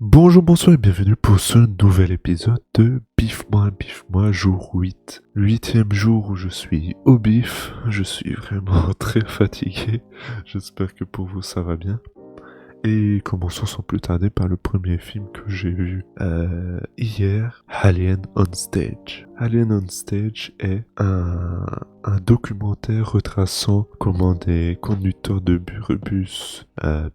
Bonjour, bonsoir et bienvenue pour ce nouvel épisode de Bif-moi, jour 8. Huitième jour où je suis au bif, je suis vraiment très fatigué, j'espère que pour vous ça va bien. Et commençons sans plus tarder par le premier film que j'ai vu hier, Alien on Stage. Alien on Stage est un documentaire retraçant comment des conducteurs de bus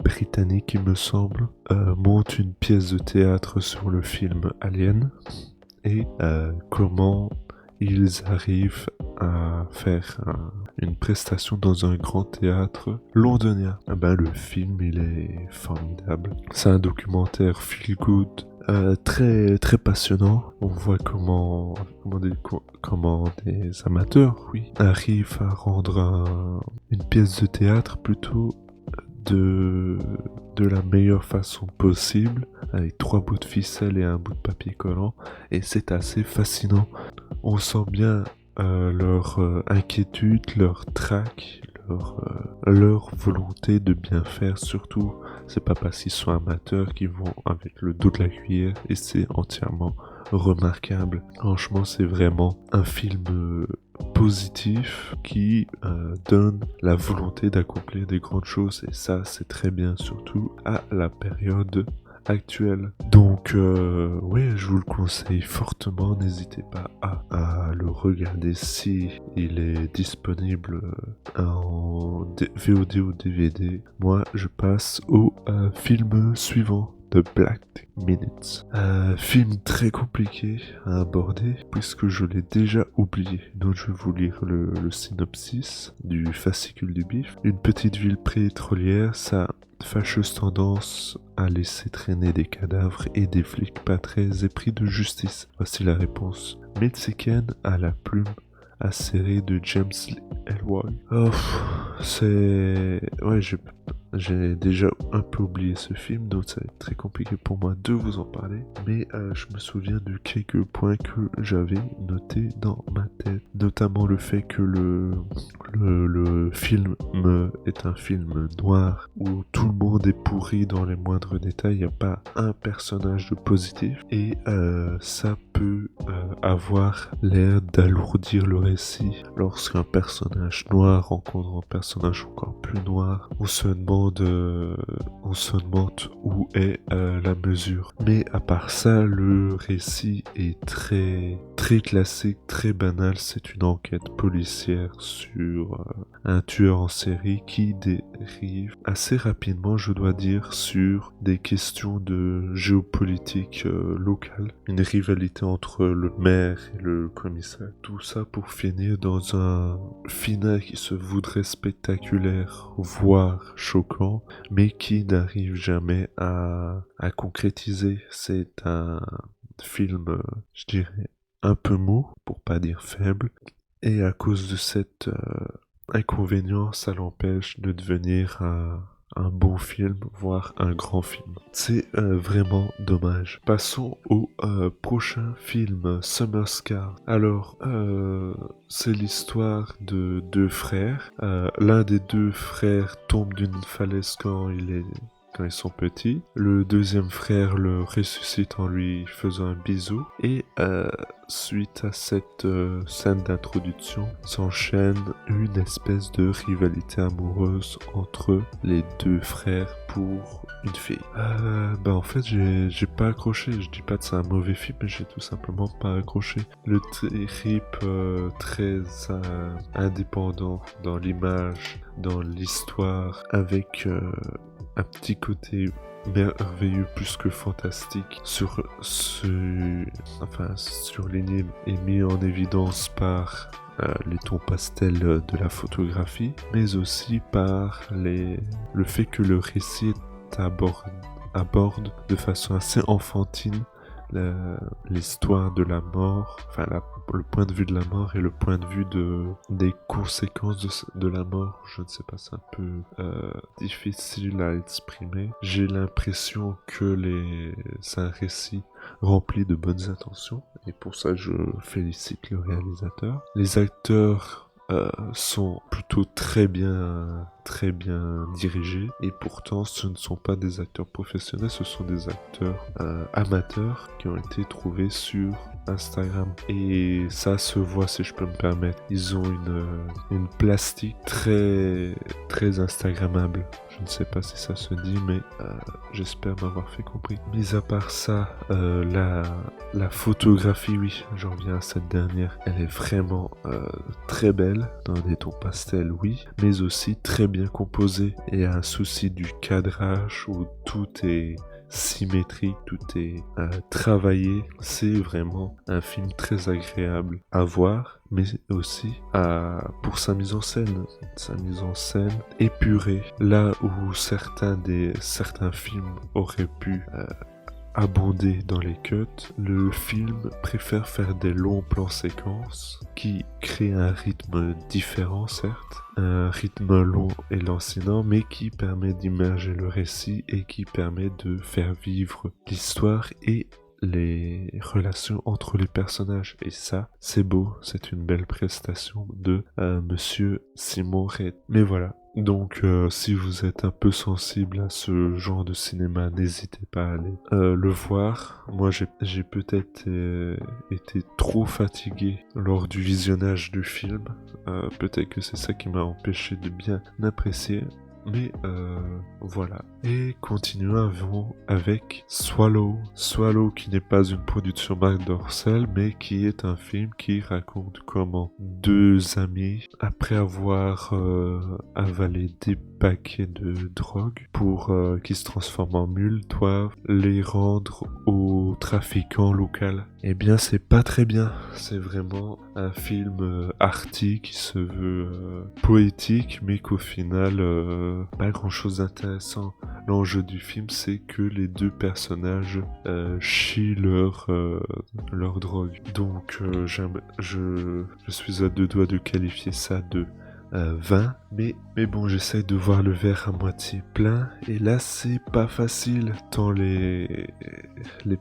britanniques, il me semble, montent une pièce de théâtre sur le film Alien et comment ils arrivent à faire une prestation dans un grand théâtre londonien. Ah ben, le film, il est formidable. C'est un documentaire feel good, très passionnant. On voit comment des amateurs, oui, arrivent à rendre une pièce de théâtre plutôt de la meilleure façon possible, avec 3 bouts de ficelle et un bout de papier collant, et c'est assez fascinant. On sent bien leur inquiétude, leur trac, leur volonté de bien faire. Surtout, c'est pas parce qu'ils sont amateurs qu'ils vont avec le dos de la cuillère, et c'est entièrement remarquable. Franchement, c'est vraiment un film positif qui donne la volonté d'accomplir des grandes choses, et ça c'est très bien, surtout à la période actuelle. Donc oui, je vous le conseille fortement, n'hésitez pas à le regarder si il est disponible en VOD ou DVD. Moi je passe au film suivant, The Black Minutes. Film très compliqué à aborder puisque je l'ai déjà oublié. Donc je vais vous lire le synopsis du fascicule du bif. Une petite ville pétrolière, sa fâcheuse tendance à laisser traîner des cadavres et des flics pas très épris de justice. Voici la réponse mexicaine à la plume acérée de James Ellroy. Oh, c'est... Ouais, j'ai déjà un peu oublié ce film, donc ça va être très compliqué pour moi de vous en parler. Mais je me souviens de quelques points que j'avais notés dans ma tête. Notamment le fait que le film est un film noir où tout le monde est pourri dans les moindres détails. Il n'y a pas un personnage de positif. Et ça peut avoir l'air d'alourdir le récit. Lorsqu'un personnage noir rencontre un personnage encore plus noir, on se demande où est la mesure. Mais à part ça, le récit est très classique, très banal. C'est une enquête policière sur un tueur en série qui dérive assez rapidement, je dois dire, sur des questions de géopolitique locale. Une rivalité entre le maire et le commissaire. Tout ça pour finir dans un final qui se voudrait spectaculaire, voire choquant, mais qui n'arrive jamais à concrétiser. C'est un film, je dirais, un peu mou, pour pas dire faible, et à cause de cet inconvénient, ça l'empêche de devenir un bon film, voire un grand film. C'est vraiment dommage. Passons au prochain film, Summer Scar. Alors, c'est l'histoire de deux frères. L'un des deux frères tombe d'une falaise quand ils sont petits. Le deuxième frère le ressuscite en lui faisant un bisou. Et suite à cette scène d'introduction, s'enchaîne une espèce de rivalité amoureuse entre les deux frères pour une fille. En fait, j'ai pas accroché. Je dis pas que c'est un mauvais film, mais j'ai tout simplement pas accroché. Le trip très indépendant dans l'image, dans l'histoire, avec un petit côté merveilleux plus que fantastique surligné et mis en évidence par les tons pastels de la photographie, mais aussi par le fait que le récit aborde de façon assez enfantine l'histoire de la mort, le point de vue de la mort et le point de vue des conséquences de la mort. Je ne sais pas, c'est un peu difficile à exprimer. J'ai l'impression que c'est un récit rempli de bonnes intentions, et pour ça je félicite le réalisateur. Les acteurs sont plutôt très bien très bien dirigé, et pourtant ce ne sont pas des acteurs professionnels, ce sont des acteurs amateurs qui ont été trouvés sur Instagram. Et ça se voit, si je peux me permettre. Ils ont une plastique très très instagrammable. Je ne sais pas si ça se dit, mais j'espère m'avoir fait compris. Mis à part ça, la photographie, oui, j'en reviens à cette dernière. Elle est vraiment très belle, dans des tons pastels, oui, mais aussi très bien composée. Et un souci du cadrage où tout est symétrique, tout est travaillé. C'est vraiment un film très agréable à voir, mais aussi pour sa mise en scène. Sa mise en scène épurée, là où certains films auraient pu abonder dans les cuts, le film préfère faire des longs plans séquences qui créent un rythme différent, certes, un rythme long et lancinant, mais qui permet d'immerger le récit et qui permet de faire vivre l'histoire et les relations entre les personnages. Et ça, c'est beau, c'est une belle prestation de Monsieur Simon Red. Mais voilà. Donc, si vous êtes un peu sensible à ce genre de cinéma, n'hésitez pas à aller le voir. Moi, j'ai peut-être été trop fatigué lors du visionnage du film. Peut-être que c'est ça qui m'a empêché de bien apprécier. Mais voilà. Et continuons avec Swallow. Swallow qui n'est pas une production Marc Dorcel, mais qui est un film qui raconte comment deux amis, après avoir avalé des paquets de drogue pour qui se transforment en mules, doivent les rendre au trafiquant local. Eh bien, c'est pas très bien. C'est vraiment un film arty qui se veut poétique, mais qu'au final, pas grand chose d'intéressant. L'enjeu du film, c'est que les deux personnages chient leur drogue. Donc, je suis à deux doigts de qualifier ça de 20, mais bon, j'essaye de voir le verre à moitié plein, et là c'est pas facile, tant les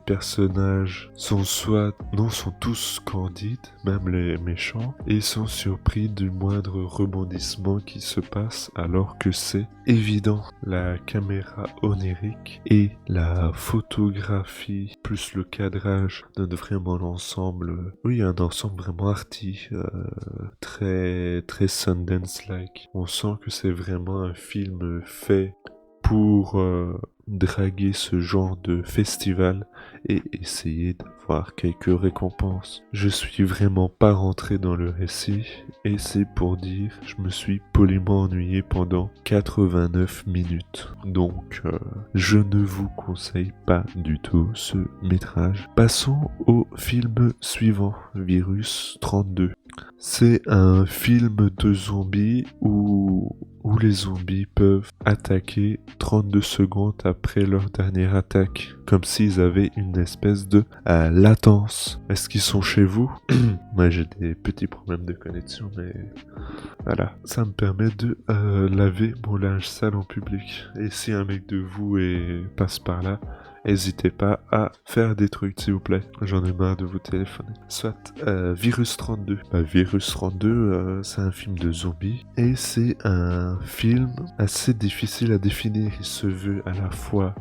personnages sont sont tous candides, même les méchants, et sont surpris du moindre rebondissement qui se passe alors que c'est évident. La caméra onirique et la photographie plus le cadrage donnent vraiment l'ensemble, oui, un ensemble vraiment arty, très très Sundance-like. On sent que c'est vraiment un film fait pour draguer ce genre de festival et essayer d'avoir quelques récompenses. Je suis vraiment pas rentré dans le récit et c'est pour dire je me suis poliment ennuyé pendant 89 minutes. Donc je ne vous conseille pas du tout ce métrage. Passons au film suivant, Virus 32. C'est un film de zombies où les zombies peuvent attaquer 32 secondes après leur dernière attaque, comme s'ils avaient une espèce de latence. Est-ce qu'ils sont chez vous? Moi j'ai des petits problèmes de connexion, mais voilà. Ça me permet de laver mon linge sale en public. Et si un mec de vous passe par là, n'hésitez pas à faire des trucs, s'il vous plaît. J'en ai marre de vous téléphoner. Soit Virus 32. Virus 32, c'est un film de zombies. Et c'est un film assez difficile à définir. Il se veut à la fois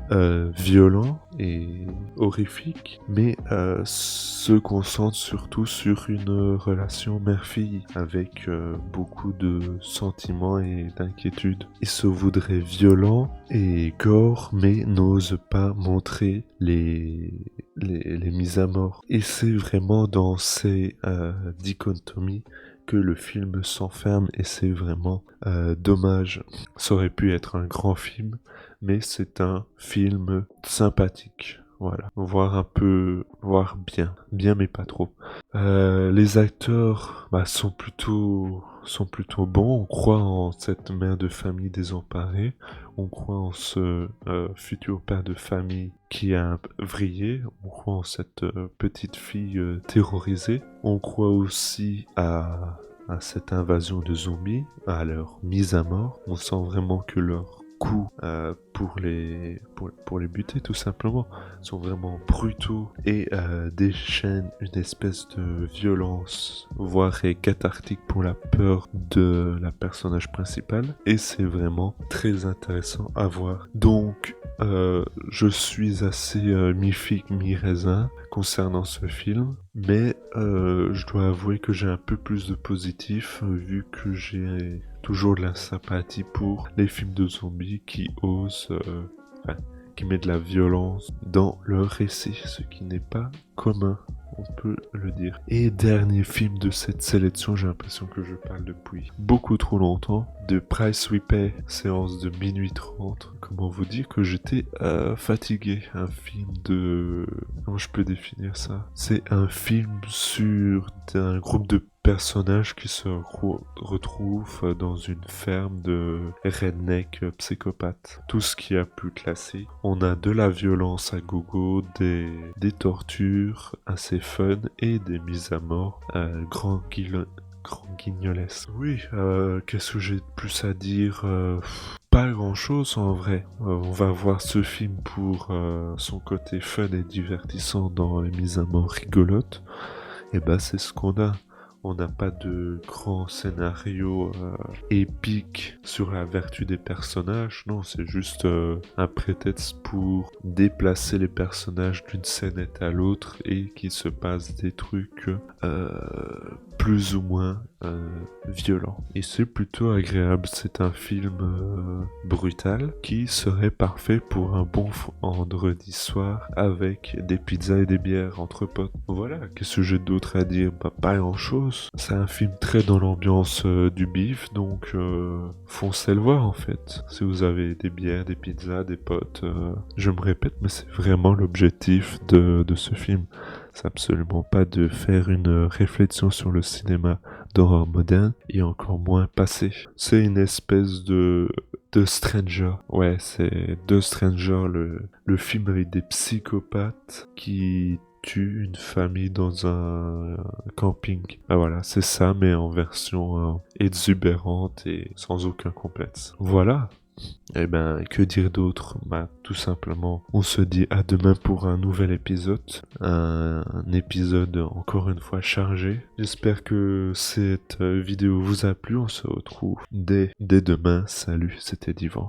violent et horrifique, mais se concentre surtout sur une relation mère-fille avec beaucoup de sentiments et d'inquiétudes. Il se voudrait violent et gore, mais n'ose pas montrer les mises à mort. Et c'est vraiment dans ces dichotomies que le film s'enferme, et c'est vraiment dommage. Ça aurait pu être un grand film, mais c'est un film sympathique. Voilà, voir bien mais pas trop. Les acteurs sont plutôt bons. On croit en cette mère de famille désemparée, on croit en ce futur père de famille qui a vrillé, on croit en cette petite fille terrorisée, on croit aussi à cette invasion de zombies, à leur mise à mort. On sent vraiment que leur coups pour les buter tout simplement. Ils sont vraiment brutaux et déchaînent une espèce de violence, voire est cathartique pour la peur de la personnage principale. Et c'est vraiment très intéressant à voir. Donc, je suis assez mi-figue, mi-raisin concernant ce film, mais je dois avouer que j'ai un peu plus de positif vu que j'ai toujours de la sympathie pour les films de zombies qui osent, qui mettent de la violence dans leur récit, ce qui n'est pas commun, on peut le dire. Et dernier film de cette sélection, j'ai l'impression que je parle depuis beaucoup trop longtemps, de Price We Pay, séance de minuit 30. Comment vous dire que j'étais fatigué. Un film de... Comment je peux définir ça? C'est un film sur un groupe de personnages qui se retrouvent dans une ferme de redneck psychopathes. Tout ce qui a pu classer. On a de la violence à gogo, des tortures assez fun et des mises à mort grand guignolesque. Oui, qu'est-ce que j'ai de plus à dire? Pas grand chose en vrai. On va voir ce film pour son côté fun et divertissant dans les mises à mort rigolotes. Et bah c'est ce qu'on a. On n'a pas de grand scénario épique sur la vertu des personnages. Non, c'est juste un prétexte pour déplacer les personnages d'une scénette à l'autre et qu'il se passe des trucs plus ou moins violents. Et c'est plutôt agréable. C'est un film brutal qui serait parfait pour un bon vendredi soir avec des pizzas et des bières entre potes. Voilà, qu'est-ce que j'ai d'autre à dire? Bah, pas grand chose. C'est un film très dans l'ambiance du bif, donc foncez le voir en fait. Si vous avez des bières, des pizzas, des potes, je me répète, mais c'est vraiment l'objectif de ce film. C'est absolument pas de faire une réflexion sur le cinéma d'horreur moderne et encore moins passé. C'est une espèce de Stranger. Ouais, c'est The Stranger, le film avec des psychopathes qui tuent une famille dans un camping. Ah voilà, c'est ça, mais en version exubérante et sans aucun complexe. Voilà. Eh ben, que dire d'autre? Bah, tout simplement, on se dit à demain pour un nouvel épisode. Un épisode encore une fois chargé. J'espère que cette vidéo vous a plu. On se retrouve dès demain. Salut, c'était Divan.